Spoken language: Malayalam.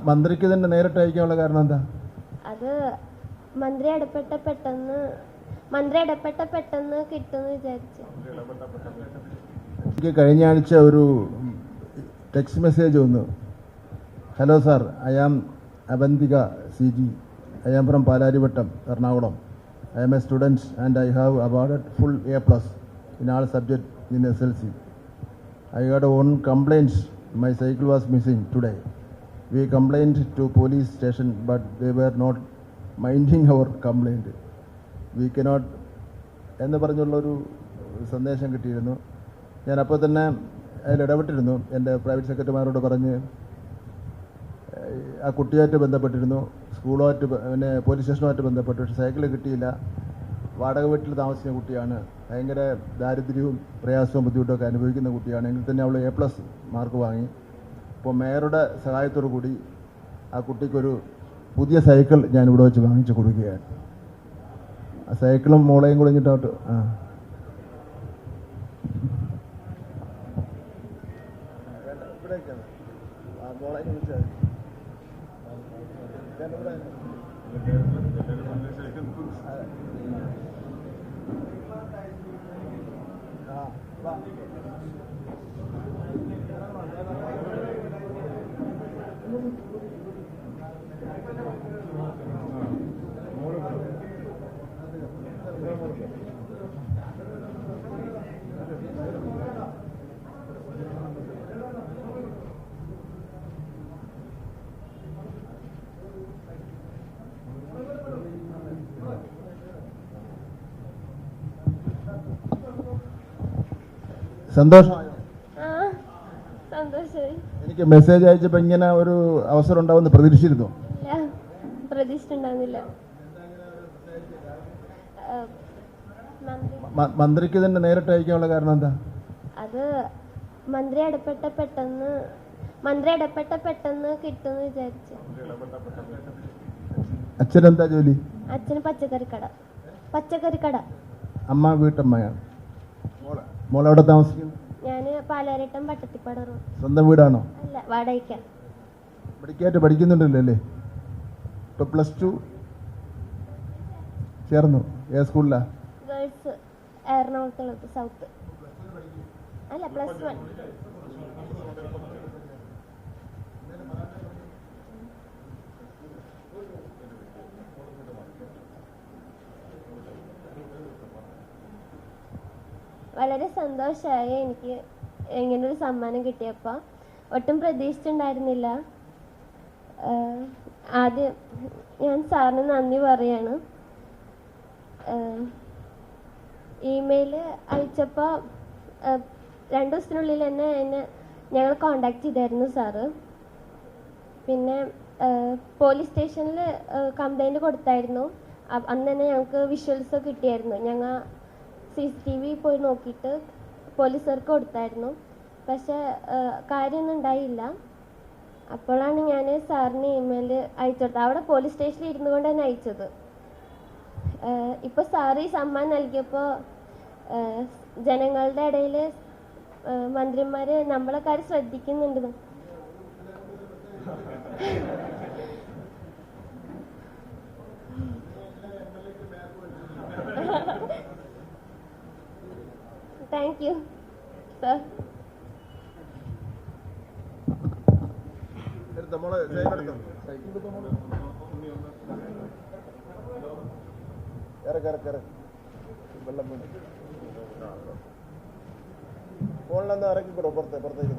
മന്ത്രിക്ക് തന്നെ നേരിട്ട് അയക്കാനുള്ള കാരണം എന്താ? അത് മന്ത്രി ഇടപെട്ട പെട്ടെന്ന് കിട്ടുമെന്ന് വിചാരിച്ചു. എനിക്ക് കഴിഞ്ഞ ആഴ്ച ഒരു ടെക്സ്റ്റ് മെസ്സേജ് വന്നു. Hello sir, I am Avantika CG. I am from Palarivattam, Ernakulam. I am a student and I have awarded full A+ in all subjects in SLC. I got one complaint. My cycle was missing today. We complained to police station, but they were not minding our complaint. We cannot എന്ന് പറഞ്ഞുള്ളൊരു സന്ദേശം കിട്ടിയിരുന്നു. ഞാൻ അപ്പോൾ തന്നെ അതിൽ ഇടപെട്ടിരുന്നു. എൻ്റെ പ്രൈവറ്റ് സെക്രട്ടറിമാരോട് പറഞ്ഞ് ആ കുട്ടിയായിട്ട് ബന്ധപ്പെട്ടിരുന്നു, സ്കൂളുമായിട്ട്, പിന്നെ പോലീസ് സ്റ്റേഷനുമായിട്ട് ബന്ധപ്പെട്ടു. പക്ഷേ സൈക്കിൾ കിട്ടിയില്ല. വാടക വീട്ടിൽ താമസിക്കുന്ന കുട്ടിയാണ്. ഭയങ്കര ദാരിദ്ര്യവും പ്രയാസവും ബുദ്ധിമുട്ടൊക്കെ അനുഭവിക്കുന്ന കുട്ടിയാണ്. എങ്കിൽ തന്നെ അവൾ A+ മാർക്ക് വാങ്ങി. അപ്പോൾ മേയറുടെ സഹായത്തോടു കൂടി ആ കുട്ടിക്കൊരു പുതിയ സൈക്കിൾ ഞാൻ ഇവിടെ വെച്ച് വാങ്ങിച്ചു കൊടുക്കുകയാണ്. ആ സൈക്കിളും മോളെയും കുളിഞ്ഞിട്ടോട്ട് സന്തോഷമായോ? സന്തോഷമായി. എനിക്ക് മെസ്സേജ് അയച്ചപ്പോൾ ഇങ്ങനെ ഒരു അവസരം ഉണ്ടാവുമെന്ന് പ്രതീക്ഷിച്ചിരുന്നു? പ്രതീക്ഷിച്ചിട്ടുണ്ടാവുന്നില്ല. മന്ത്രിക്ക് തന്നെ നേരിട്ട് അയക്കാനുള്ള കാരണം എന്താ? അത് മന്ത്രി ഇടപെട്ട പെട്ടെന്ന് കിട്ടുമെന്ന് വിചാരിച്ചു. അച്ഛനെന്താ ജോലി? അച്ഛന് പച്ചക്കറിക്കട. അമ്മ വീട്ടമ്മയാണ്. മോളെവിടെ താമസിക്കുന്നു? ഞാന് പാലാരിട്ടം പട്ടത്തിപ്പാട റോഡ്. സ്വന്തം വീടാണോ? അല്ല, വാടകയ്ക്ക. പഠിക്കായിട്ട് പഠിക്കുന്നുണ്ടല്ലോ അല്ലേ? ഇപ്പൊ +2 ചേർന്നു. ഏത് സ്കൂളിലാ? ഗേൾസ്, എറണാകുളത്ത് സൗത്ത്. അല്ല, +1. വളരെ സന്തോഷമായി എനിക്ക് ഇങ്ങനൊരു സമ്മാനം കിട്ടിയപ്പോൾ. ഒട്ടും പ്രതീക്ഷിച്ചിട്ടുണ്ടായിരുന്നില്ല. ആദ്യം ഞാൻ സാറിന് നന്ദി പറയാണ്. ഇമെയിൽ അയച്ചപ്പോൾ 2 ദിവസത്തിനുള്ളിൽ തന്നെ ഞങ്ങൾ കോണ്ടാക്ട് ചെയ്തായിരുന്നു സാറ്. പിന്നെ പോലീസ് സ്റ്റേഷനിൽ കംപ്ലൈൻറ്റ് കൊടുത്തായിരുന്നു. അന്ന് തന്നെ ഞങ്ങൾക്ക് വിഷ്വൽസ് കിട്ടിയായിരുന്നു. ഞങ്ങൾ CCTV പോയി നോക്കിയിട്ട് പോലീസുകാർക്ക് കൊടുത്തായിരുന്നു. പക്ഷേ കാര്യമൊന്നും ഉണ്ടായില്ല. അപ്പോഴാണ് ഞാൻ സാറിന് ഇമെയിൽ അയച്ചത്. അവിടെ പോലീസ് സ്റ്റേഷനിൽ ഇരുന്നു കൊണ്ട് തന്നെ അയച്ചത്. ഇപ്പോൾ സാറ് ഈ സമ്മാനം നൽകിയപ്പോൾ ജനങ്ങളുടെ ഇടയിൽ മന്ത്രിമാർ നമ്മളെ കാര്യം ശ്രദ്ധിക്കുന്നുണ്ട്. Thank you sir. ഫോണിലെന്താ ഇറക്കിക്കൂടോ പുറത്തേക്ക്?